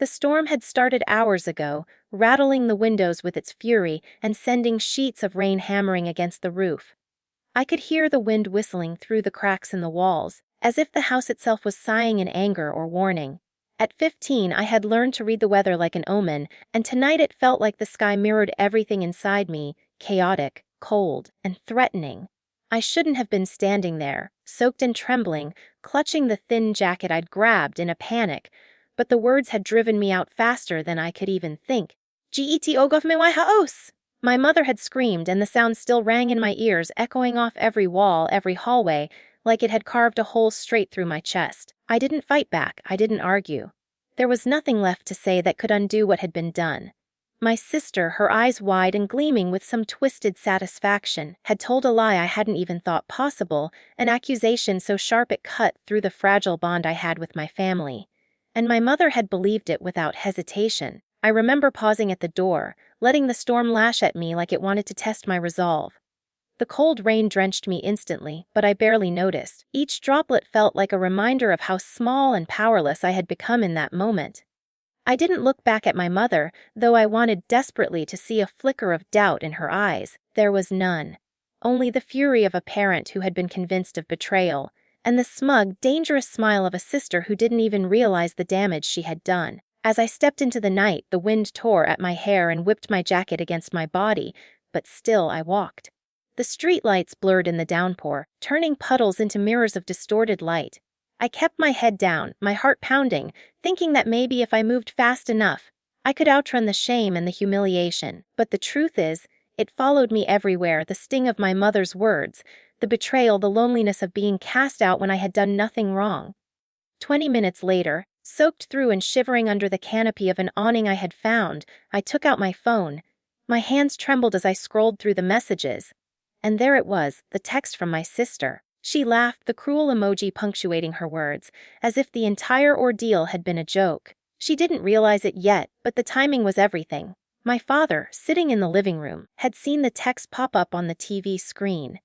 The storm had started hours ago, rattling the windows with its fury and sending sheets of rain hammering against the roof. I could hear the wind whistling through the cracks in the walls, as if the house itself was sighing in anger or warning. At 15, I had learned to read the weather like an omen, and tonight it felt like the sky mirrored everything inside me, chaotic, cold, and threatening. I shouldn't have been standing there, soaked and trembling, clutching the thin jacket I'd grabbed in a panic, but the words had driven me out faster than I could even think. Get off me house! My mother had screamed, and the sound still rang in my ears, echoing off every wall, every hallway, like it had carved a hole straight through my chest. I didn't fight back, I didn't argue. There was nothing left to say that could undo what had been done. My sister, her eyes wide and gleaming with some twisted satisfaction, had told a lie I hadn't even thought possible, an accusation so sharp it cut through the fragile bond I had with my family. And my mother had believed it without hesitation. I remember pausing at the door, letting the storm lash at me like it wanted to test my resolve. The cold rain drenched me instantly, but I barely noticed. Each droplet felt like a reminder of how small and powerless I had become in that moment. I didn't look back at my mother, though I wanted desperately to see a flicker of doubt in her eyes. There was none. Only the fury of a parent who had been convinced of betrayal, and the smug, dangerous smile of a sister who didn't even realize the damage she had done. As I stepped into the night, the wind tore at my hair and whipped my jacket against my body, but still I walked. The streetlights blurred in the downpour, turning puddles into mirrors of distorted light. I kept my head down, my heart pounding, thinking that maybe if I moved fast enough, I could outrun the shame and the humiliation. But the truth is, it followed me everywhere, the sting of my mother's words, the betrayal, the loneliness of being cast out when I had done nothing wrong. 20 minutes later, soaked through and shivering under the canopy of an awning I had found, I took out my phone. My hands trembled as I scrolled through the messages. And there it was, the text from my sister. She laughed, the cruel emoji punctuating her words, as if the entire ordeal had been a joke. She didn't realize it yet, but the timing was everything. My father, sitting in the living room, had seen the text pop up on the TV screen.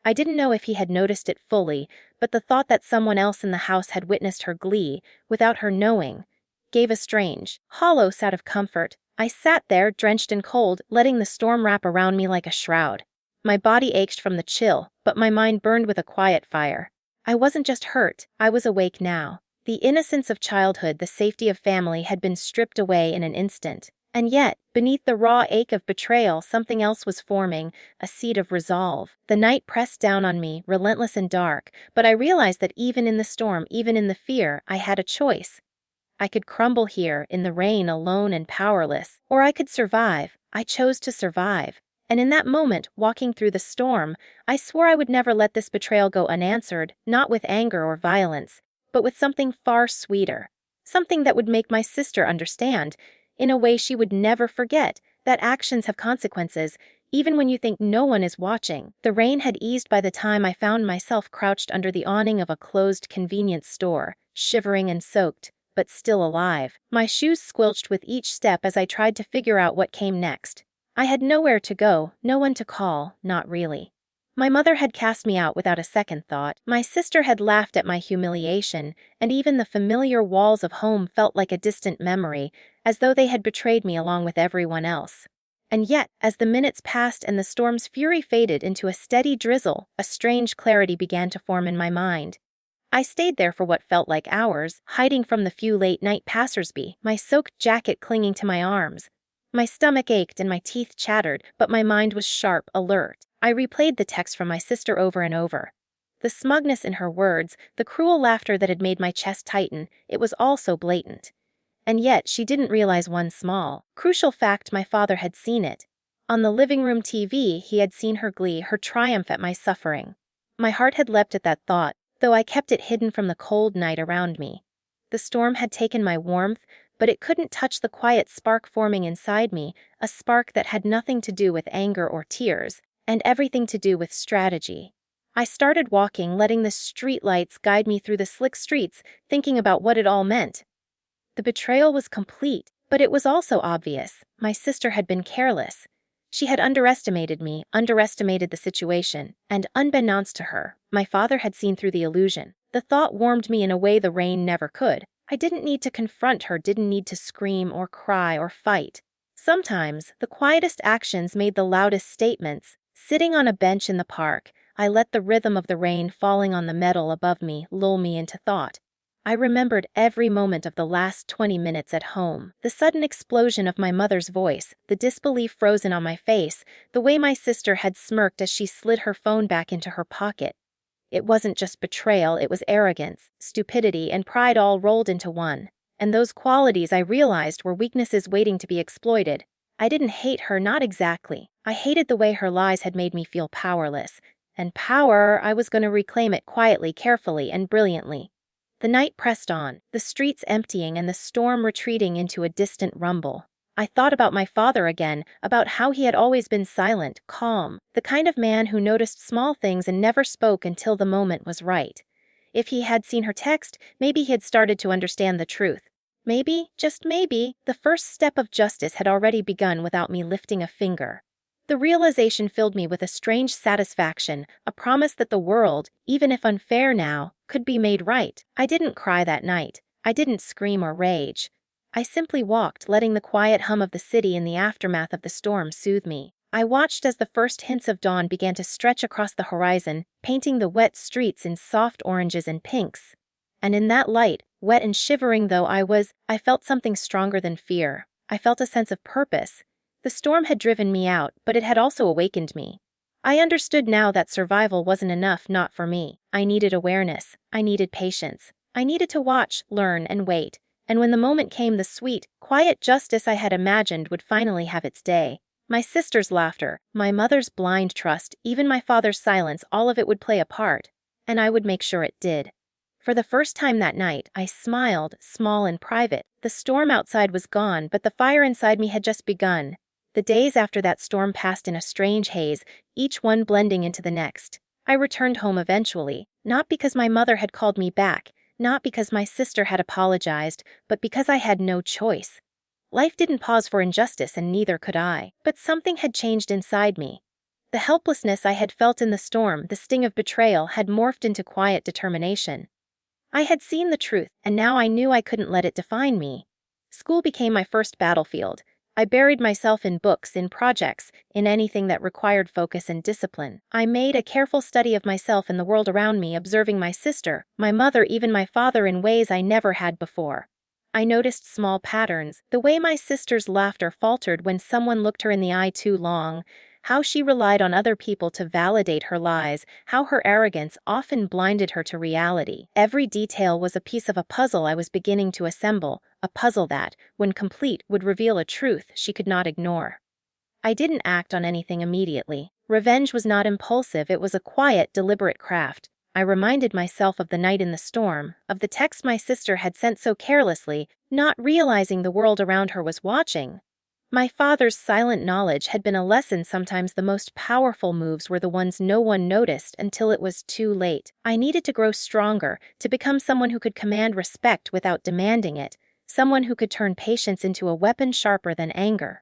I didn't know if he had noticed it fully, but the thought that someone else in the house had witnessed her glee, without her knowing, gave a strange, hollow sense of comfort. I sat there, drenched and cold, letting the storm wrap around me like a shroud. My body ached from the chill, but my mind burned with a quiet fire. I wasn't just hurt, I was awake now. The innocence of childhood, the safety of family had been stripped away in an instant. And yet, beneath the raw ache of betrayal, something else was forming, a seed of resolve. The night pressed down on me, relentless and dark, but I realized that even in the storm, even in the fear, I had a choice. I could crumble here, in the rain, alone and powerless, or I could survive. I chose to survive. And in that moment, walking through the storm, I swore I would never let this betrayal go unanswered, not with anger or violence, but with something far sweeter. Something that would make my sister understand, in a way she would never forget, that actions have consequences, even when you think no one is watching. The rain had eased by the time I found myself crouched under the awning of a closed convenience store, shivering and soaked, but still alive. My shoes squelched with each step as I tried to figure out what came next. I had nowhere to go, no one to call, not really. My mother had cast me out without a second thought. My sister had laughed at my humiliation, and even the familiar walls of home felt like a distant memory, as though they had betrayed me along with everyone else. And yet, as the minutes passed and the storm's fury faded into a steady drizzle, a strange clarity began to form in my mind. I stayed there for what felt like hours, hiding from the few late-night passersby, my soaked jacket clinging to my arms. My stomach ached and my teeth chattered, but my mind was sharp, alert. I replayed the text from my sister over and over. The smugness in her words, the cruel laughter that had made my chest tighten, it was all so blatant. And yet she didn't realize one small, crucial fact: my father had seen it. On the living room TV, he had seen her glee, her triumph at my suffering. My heart had leapt at that thought, though I kept it hidden from the cold night around me. The storm had taken my warmth, but it couldn't touch the quiet spark forming inside me, a spark that had nothing to do with anger or tears, and everything to do with strategy. I started walking, letting the streetlights guide me through the slick streets, thinking about what it all meant. The betrayal was complete, but it was also obvious. My sister had been careless. She had underestimated me, underestimated the situation, and unbeknownst to her, my father had seen through the illusion. The thought warmed me in a way the rain never could. I didn't need to confront her, didn't need to scream or cry or fight. Sometimes, the quietest actions made the loudest statements. Sitting on a bench in the park, I let the rhythm of the rain falling on the metal above me lull me into thought. I remembered every moment of the last 20 minutes at home. The sudden explosion of my mother's voice, the disbelief frozen on my face, the way my sister had smirked as she slid her phone back into her pocket. It wasn't just betrayal, it was arrogance, stupidity, and pride all rolled into one. And those qualities I realized were weaknesses waiting to be exploited. I didn't hate her, not exactly. I hated the way her lies had made me feel powerless. And power, I was going to reclaim it quietly, carefully, and brilliantly. The night pressed on, the streets emptying and the storm retreating into a distant rumble. I thought about my father again, about how he had always been silent, calm, the kind of man who noticed small things and never spoke until the moment was right. If he had seen her text, maybe he had started to understand the truth. Maybe, just maybe, the first step of justice had already begun without me lifting a finger. The realization filled me with a strange satisfaction, a promise that the world, even if unfair now, could be made right. I didn't cry that night. I didn't scream or rage. I simply walked, letting the quiet hum of the city in the aftermath of the storm soothe me. I watched as the first hints of dawn began to stretch across the horizon, painting the wet streets in soft oranges and pinks. And in that light, wet and shivering though I felt something stronger than fear. I felt a sense of purpose. The storm had driven me out, but it had also awakened me. I understood now that survival wasn't enough, not for me. I needed awareness. I needed patience. I needed to watch, learn, and wait. And when the moment came, the sweet, quiet justice I had imagined would finally have its day. My sister's laughter, my mother's blind trust, even my father's silence, all of it would play a part. And I would make sure it did. For the first time that night, I smiled, small and private. The storm outside was gone, but the fire inside me had just begun. The days after that storm passed in a strange haze, each one blending into the next. I returned home eventually, not because my mother had called me back, not because my sister had apologized, but because I had no choice. Life didn't pause for injustice, and neither could I. But something had changed inside me. The helplessness I had felt in the storm, the sting of betrayal, had morphed into quiet determination. I had seen the truth, and now I knew I couldn't let it define me. School became my first battlefield. I buried myself in books, in projects, in anything that required focus and discipline. I made a careful study of myself and the world around me, observing my sister, my mother, even my father in ways I never had before. I noticed small patterns, the way my sister's laughter faltered when someone looked her in the eye too long, how she relied on other people to validate her lies, how her arrogance often blinded her to reality. Every detail was a piece of a puzzle I was beginning to assemble, a puzzle that, when complete, would reveal a truth she could not ignore. I didn't act on anything immediately. Revenge was not impulsive, it was a quiet, deliberate craft. I reminded myself of the night in the storm, of the text my sister had sent so carelessly, not realizing the world around her was watching. My father's silent knowledge had been a lesson. Sometimes the most powerful moves were the ones no one noticed until it was too late. I needed to grow stronger, to become someone who could command respect without demanding it, someone who could turn patience into a weapon sharper than anger.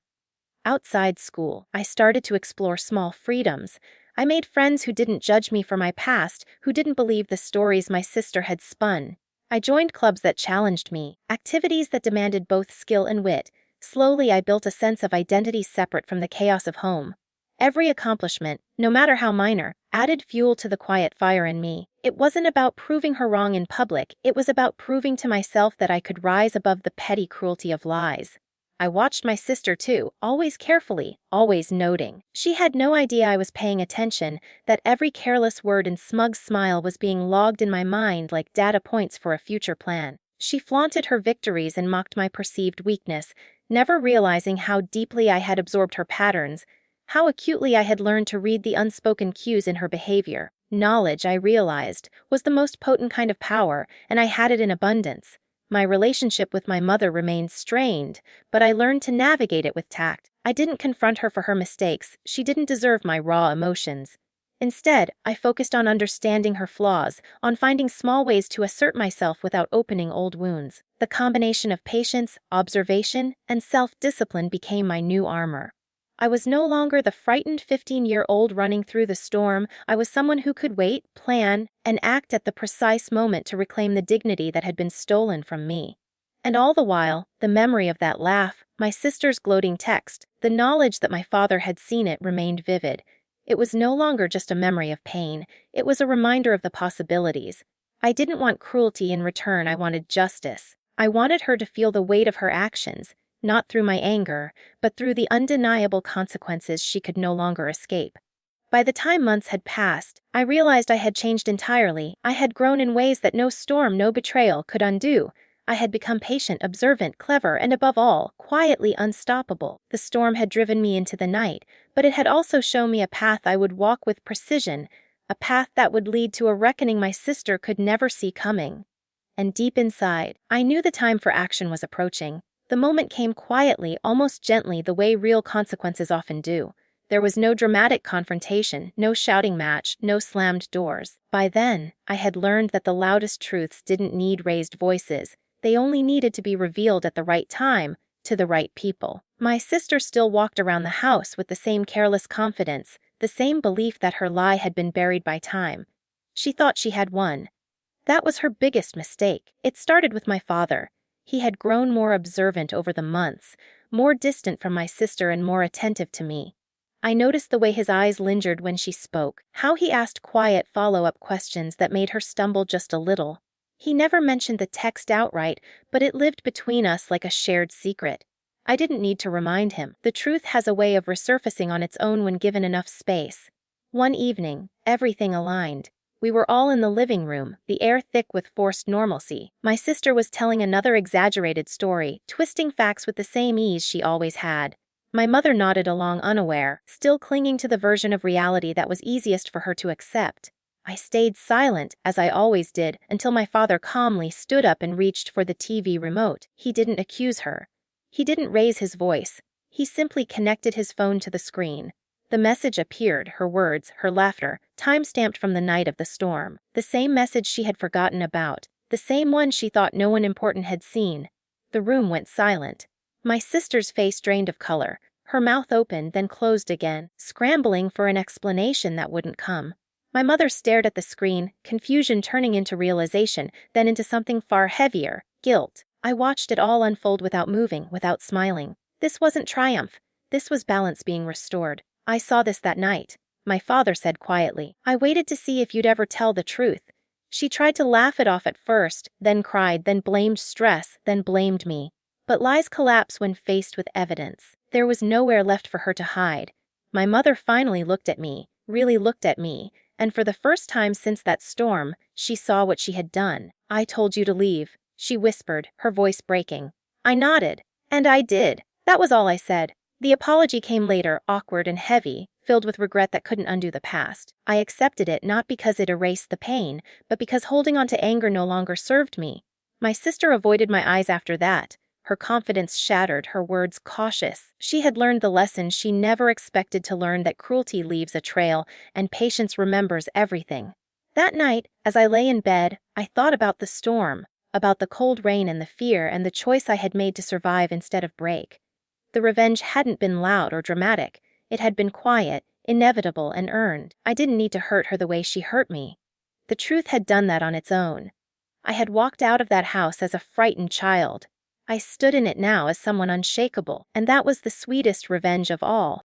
Outside school, I started to explore small freedoms. I made friends who didn't judge me for my past, who didn't believe the stories my sister had spun. I joined clubs that challenged me, activities that demanded both skill and wit. Slowly, I built a sense of identity separate from the chaos of home. Every accomplishment, no matter how minor, added fuel to the quiet fire in me. It wasn't about proving her wrong in public, it was about proving to myself that I could rise above the petty cruelty of lies. I watched my sister too, always carefully, always noting. She had no idea I was paying attention, that every careless word and smug smile was being logged in my mind like data points for a future plan. She flaunted her victories and mocked my perceived weakness, never realizing how deeply I had absorbed her patterns, how acutely I had learned to read the unspoken cues in her behavior. Knowledge, I realized, was the most potent kind of power, and I had it in abundance. My relationship with my mother remained strained, but I learned to navigate it with tact. I didn't confront her for her mistakes. She didn't deserve my raw emotions. Instead, I focused on understanding her flaws, on finding small ways to assert myself without opening old wounds. The combination of patience, observation, and self-discipline became my new armor. I was no longer the frightened 15-year-old running through the storm. I was someone who could wait, plan, and act at the precise moment to reclaim the dignity that had been stolen from me. And all the while, the memory of that laugh, my sister's gloating text, the knowledge that my father had seen it remained vivid. It was no longer just a memory of pain, it was a reminder of the possibilities. I didn't want cruelty in return, I wanted justice. I wanted her to feel the weight of her actions, not through my anger, but through the undeniable consequences she could no longer escape. By the time months had passed, I realized I had changed entirely. I had grown in ways that no storm, no betrayal could undo. I had become patient, observant, clever, and above all, quietly unstoppable. The storm had driven me into the night, but it had also shown me a path I would walk with precision, a path that would lead to a reckoning my sister could never see coming. And deep inside, I knew the time for action was approaching. The moment came quietly, almost gently, the way real consequences often do. There was no dramatic confrontation, no shouting match, no slammed doors. By then, I had learned that the loudest truths didn't need raised voices. They only needed to be revealed at the right time, to the right people. My sister still walked around the house with the same careless confidence, the same belief that her lie had been buried by time. She thought she had won. That was her biggest mistake. It started with my father. He had grown more observant over the months, more distant from my sister and more attentive to me. I noticed the way his eyes lingered when she spoke, how he asked quiet follow-up questions that made her stumble just a little. He never mentioned the text outright, but it lived between us like a shared secret. I didn't need to remind him. The truth has a way of resurfacing on its own when given enough space. One evening, everything aligned. We were all in the living room, the air thick with forced normalcy. My sister was telling another exaggerated story, twisting facts with the same ease she always had. My mother nodded along unaware, still clinging to the version of reality that was easiest for her to accept. I stayed silent, as I always did, until my father calmly stood up and reached for the TV remote. He didn't accuse her. He didn't raise his voice. He simply connected his phone to the screen. The message appeared, her words, her laughter, time-stamped from the night of the storm. The same message she had forgotten about, the same one she thought no one important had seen. The room went silent. My sister's face drained of color, her mouth opened, then closed again, scrambling for an explanation that wouldn't come. My mother stared at the screen, confusion turning into realization, then into something far heavier, guilt. I watched it all unfold without moving, without smiling. This wasn't triumph. This was balance being restored. I saw this that night. My father said quietly, "I waited to see if you'd ever tell the truth." She tried to laugh it off at first, then cried, then blamed stress, then blamed me. But lies collapse when faced with evidence. There was nowhere left for her to hide. My mother finally looked at me, really looked at me, and for the first time since that storm, she saw what she had done. "I told you to leave," she whispered, her voice breaking. I nodded. And I did. That was all I said. The apology came later, awkward and heavy, filled with regret that couldn't undo the past. I accepted it not because it erased the pain, but because holding on to anger no longer served me. My sister avoided my eyes after that, her confidence shattered, her words cautious. She had learned the lesson she never expected to learn, that cruelty leaves a trail, and patience remembers everything. That night, as I lay in bed, I thought about the storm, about the cold rain and the fear and the choice I had made to survive instead of break. The revenge hadn't been loud or dramatic. It had been quiet, inevitable, and earned. I didn't need to hurt her the way she hurt me. The truth had done that on its own. I had walked out of that house as a frightened child. I stood in it now as someone unshakable, and that was the sweetest revenge of all.